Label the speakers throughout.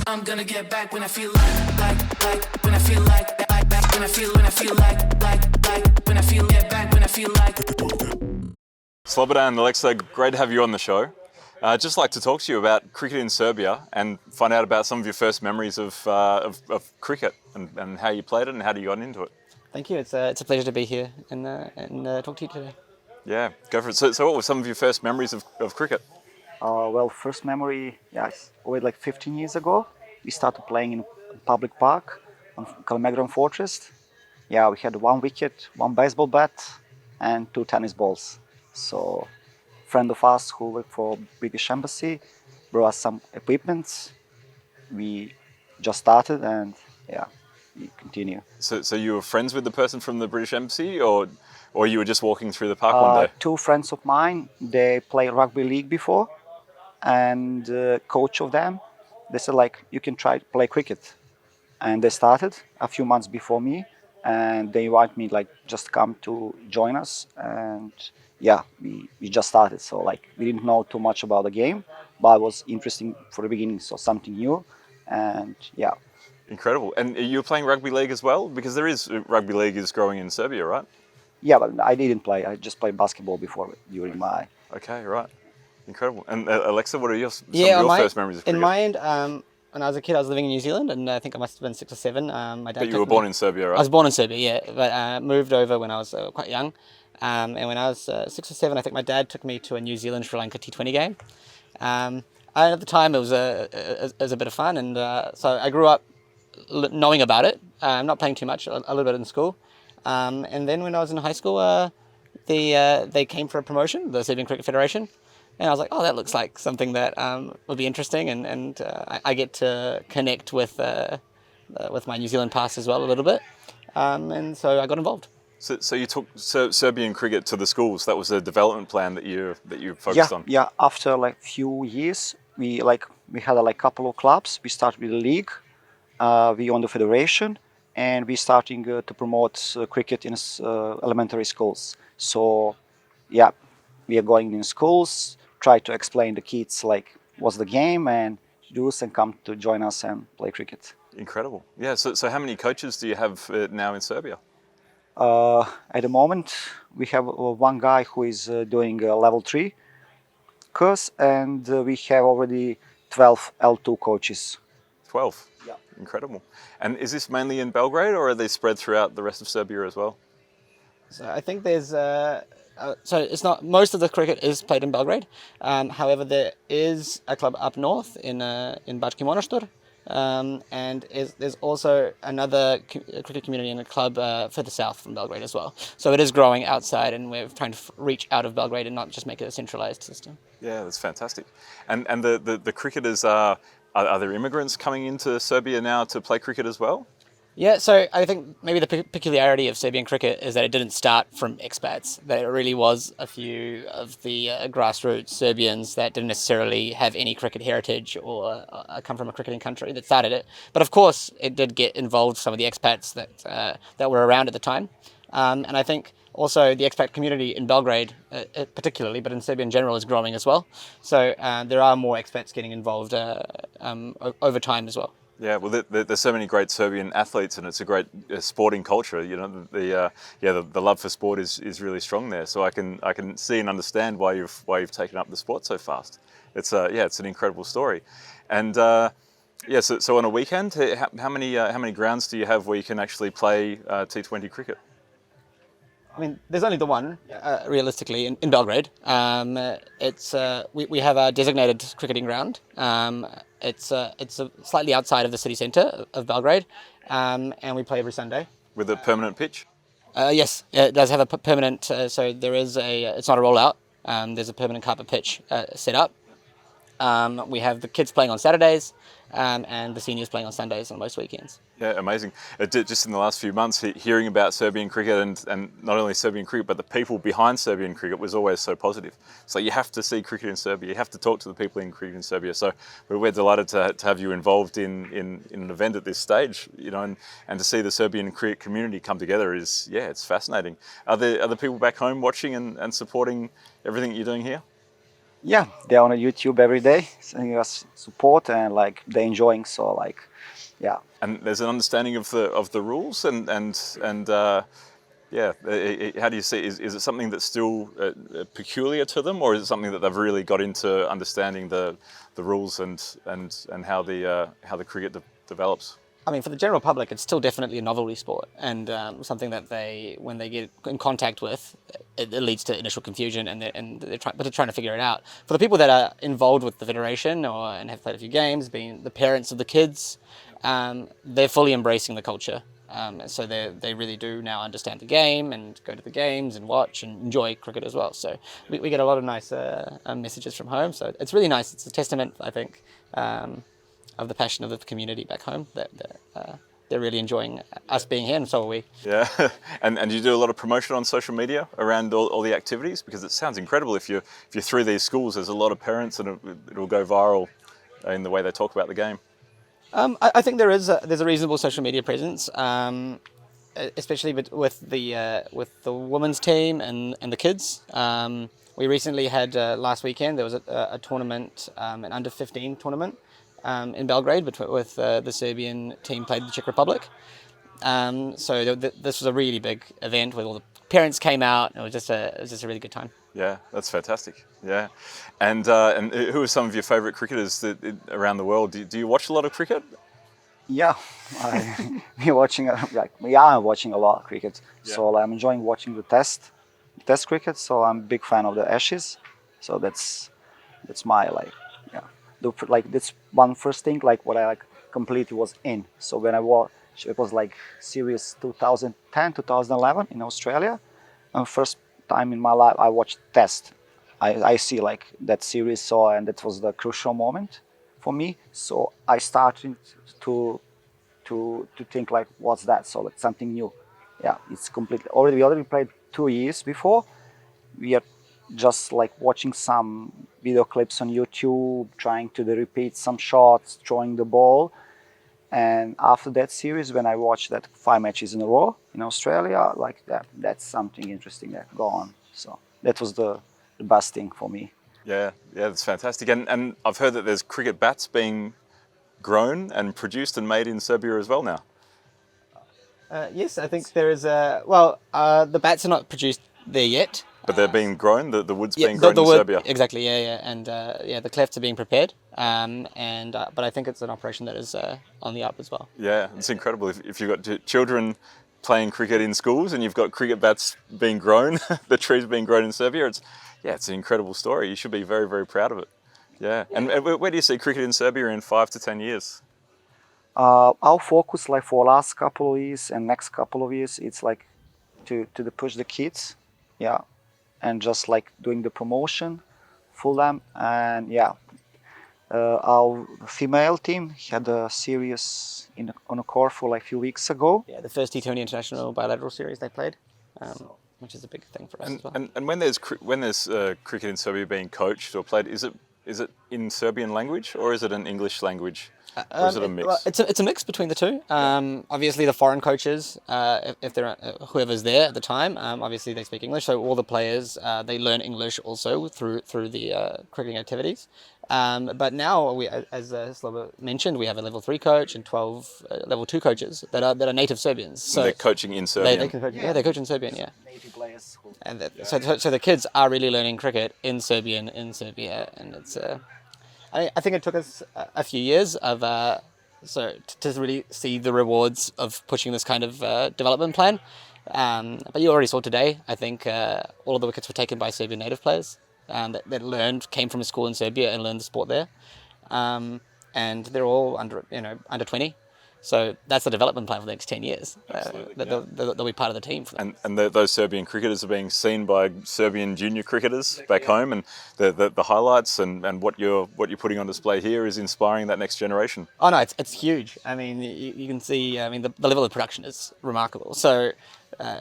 Speaker 1: I'm gonna get back when I feel when I feel when I feel when I feel when I feel get back when I feel like.
Speaker 2: Slobodan and Aleksa, great to have you on the show. I'd just like to talk to you about cricket in Serbia and find out about some of your first memories of cricket and how you played it and how you got into it.
Speaker 3: Thank you. It's a pleasure to be here and talk to you today.
Speaker 2: Yeah, go for it. So what were some of your first memories of cricket?
Speaker 4: Well, first memory, yes, already like 15 years ago, we started playing in public park on Calmegron Fortress. Yeah, we had 1 wicket, 1 baseball bat, and 2 tennis balls. So, a friend of us who worked for British Embassy brought us some equipment. We just started, and yeah, we continue.
Speaker 2: So you were friends with the person from the British Embassy, or you were just walking through the park one day?
Speaker 4: 2 friends of mine, they played rugby league before, and the coach of them, they said like, you can try to play cricket. And they started a few months before me, and they invited me like just come to join us. And yeah, we just started. So like we didn't know too much about the game, but it was interesting for the beginning, so something new. And yeah.
Speaker 2: Incredible. And you were playing rugby league as well? Because rugby league is growing in Serbia, right?
Speaker 4: Yeah, but I didn't play. I just played basketball before during my...
Speaker 2: Okay, right. Incredible. And Aleksa, what are some of your first memories of cricket?
Speaker 3: In my end, when I was a kid, I was living in New Zealand, and I think I must have been 6 or 7. My dad
Speaker 2: but you were born in Serbia, right?
Speaker 3: I was born in Serbia, yeah, but moved over when I was quite young. And when I was 6 or 7, I think my dad took me to a New Zealand-Sri Lanka T20 game. And at the time, it was a bit of fun, and so I grew up knowing about it, not playing too much, a little bit in school. And then when I was in high school, they came for a promotion, the Serbian Cricket Federation. And I was like, oh, that looks like something that would be interesting, and I get to connect with my New Zealand past as well a little bit, and so I got involved.
Speaker 2: So you took Serbian cricket to the schools. That was a development plan that you focused on.
Speaker 4: Yeah. After like few years, we had like couple of clubs. We started with the league, we owned the federation, and we starting to promote cricket in elementary schools. So yeah, we are going in schools, try to explain the kids like what's the game and introduce and come to join us and play cricket.
Speaker 2: Incredible. Yeah, so how many coaches do you have now in Serbia?
Speaker 4: At the moment, we have 1 guy who is doing a level 3 course, and we have already 12 L2 coaches.
Speaker 2: 12?
Speaker 4: Yeah.
Speaker 2: Incredible. And is this mainly in Belgrade, or are they spread throughout the rest of Serbia as well?
Speaker 3: So I think there's... so it's not, most of the cricket is played in Belgrade. However, there is a club up north in Bački Monoštor, and there's also another cricket community and a club further south from Belgrade as well. So it is growing outside, and we're trying to reach out of Belgrade and not just make it a centralized system. Yeah,
Speaker 2: that's fantastic. And the cricketers are there immigrants coming into Serbia now to play cricket as well?
Speaker 3: Yeah, so I think maybe the peculiarity of Serbian cricket is that it didn't start from expats, that it really was a few of the grassroots Serbians that didn't necessarily have any cricket heritage or come from a cricketing country that started it. But of course, it did get involved some of the expats that were around at the time. And I think also the expat community in Belgrade particularly, but in Serbia in general, is growing as well. So there are more expats getting involved over time as well.
Speaker 2: Yeah, well, there's so many great Serbian athletes, and it's a great sporting culture. You know, the love for sport is really strong there. So I can see and understand why you've taken up the sport so fast. It's an incredible story, and so on a weekend, how many grounds do you have where you can actually play T20 cricket?
Speaker 3: I mean, there's only the one, realistically, in Belgrade. We have a designated cricketing ground. It's slightly outside of the city centre of Belgrade, and we play every Sunday.
Speaker 2: With a permanent pitch?
Speaker 3: Yes, it does have a permanent, so there is it's not a rollout, there's a permanent carpet pitch set up. We have the kids playing on Saturdays, and the seniors playing on Sundays on most weekends.
Speaker 2: Yeah, amazing. Just in the last few months, hearing about Serbian cricket and not only Serbian cricket, but the people behind Serbian cricket was always so positive. So you have to see cricket in Serbia, you have to talk to the people in cricket in Serbia. So we're delighted to have you involved in an event at this stage, you know, and to see the Serbian cricket community come together it's fascinating. Are there people back home watching and supporting everything that you're doing here?
Speaker 4: Yeah, they're on YouTube every day, sending us support and like they're enjoying. So like, yeah.
Speaker 2: And there's an understanding of the rules and yeah. How do you see? Is it something that's still peculiar to them, or is it something that they've really got into understanding the rules and how the cricket develops?
Speaker 3: I mean, for the general public, it's still definitely a novelty sport, and something that when they get in contact with, it leads to initial confusion, but they're trying to figure it out. For the people that are involved with the federation and have played a few games, being the parents of the kids, they're fully embracing the culture. So they really do now understand the game and go to the games and watch and enjoy cricket as well. So we get a lot of nice messages from home. So it's really nice. It's a testament, I think, of the passion of the community back home that they're really enjoying us being here, and so are we.
Speaker 2: Yeah, and you do a lot of promotion on social media around all the activities, because it sounds incredible if you're through these schools. There's a lot of parents, and it'll go viral in the way they talk about the game.
Speaker 3: I think there's a reasonable social media presence, especially with the women's team and the kids. We recently had last weekend there was a tournament, an under-15 tournament in Belgrade with the Serbian team played the Czech Republic. So this was a really big event where all the parents came out. And it was just a really good time.
Speaker 2: Yeah, that's fantastic. Yeah, and who are some of your favourite cricketers around the world? Do you watch a lot of cricket?
Speaker 4: Yeah, I'm watching a lot of cricket.
Speaker 2: Yeah.
Speaker 4: So I'm enjoying watching the test cricket. So I'm a big fan of the Ashes. So that's my that's one first thing what I completely was in. So when I watched, it was series 2010, 2011 in Australia. First time in my life I watched test. I see that series, and that was the crucial moment for me. So I started to think what's that? So something new. Yeah, it's completely we already played 2 years before. We are just watching some video clips on YouTube, trying to repeat some shots, throwing the ball. And after that series, when I watched that 5 matches in a row in Australia, that's something interesting that go on. So that was the best thing for me.
Speaker 2: Yeah, that's fantastic. And I've heard that there's cricket bats being grown and produced and made in Serbia as well now.
Speaker 3: Yes, I think there is the bats are not produced there yet.
Speaker 2: But they're being grown. The wood's being grown in Serbia.
Speaker 3: Exactly. Yeah. And the clefts are being prepared. But I think it's an operation that is on the up as well.
Speaker 2: Yeah, it's incredible. If you've got children playing cricket in schools and you've got cricket bats being grown, the trees being grown in Serbia, it's an incredible story. You should be very, very proud of it. Yeah. And where do you see cricket in Serbia in 5 to 10 years?
Speaker 4: Our focus for last couple of years and next couple of years, it's to push the kids. Yeah. And just doing the promotion for them. And our female team had a series on a court for a few weeks ago.
Speaker 3: Yeah, the first T20 international bilateral series they played, which is a big thing for us as well.
Speaker 2: And when there's cricket in Serbia being coached or played, is it in Serbian language or is it an English language? Or is it a mix?
Speaker 3: It's a mix between the two. Obviously, the foreign coaches, if they're whoever's there at the time, obviously they speak English. So all the players they learn English also through the cricketing activities. But now, as Slobo mentioned, we have a level 3 coach and 12 level 2 coaches that are native Serbians. So
Speaker 2: they're coaching in Serbian.
Speaker 3: They coach in Serbian. Yeah.
Speaker 4: Native players.
Speaker 3: And so the kids are really learning cricket in Serbian in Serbia, and it's. I think it took us a few years to really see the rewards of pushing this kind of development plan. But you already saw today, I think all of the wickets were taken by Serbian native players that came from a school in Serbia and learned the sport there. And they're all under 20. So that's the development plan for the next 10 years. They'll be part of the team. For that.
Speaker 2: And those Serbian cricketers are being seen by Serbian junior cricketers back home, and the highlights and what you're putting on display here is inspiring that next generation.
Speaker 3: Oh no, it's huge. I mean, you can see. I mean, the level of production is remarkable. So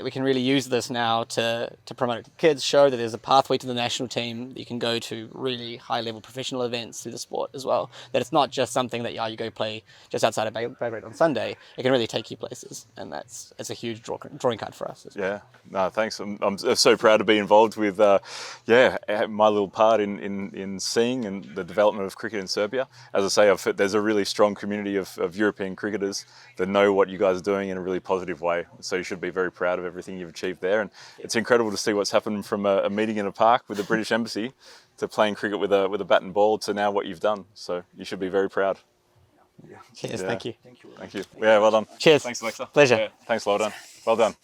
Speaker 3: we can really use this now to promote kids, show that there's a pathway to the national team. You can go to really high-level professional events through the sport as well. That it's not just something that you go play just outside of Belgrade on Sunday. It can really take you places, and it's a huge drawing card for us as well.
Speaker 2: Yeah, no, thanks. I'm so proud to be involved with, my little part in seeing and the development of cricket in Serbia. As I say, there's a really strong community of European cricketers that know what you guys are doing in a really positive way. So you should be very proud of everything you've achieved there. And it's incredible to see what's happened from a meeting in a park with the British Embassy to playing cricket with a bat and ball to now what you've done. So you should be very proud.
Speaker 3: Cheers,
Speaker 2: Yeah.
Speaker 3: thank you.
Speaker 2: Thank you. Yeah, well done.
Speaker 3: Cheers.
Speaker 2: Thanks, Aleksa.
Speaker 3: Pleasure.
Speaker 2: Yeah, thanks, Slobodan. Well done.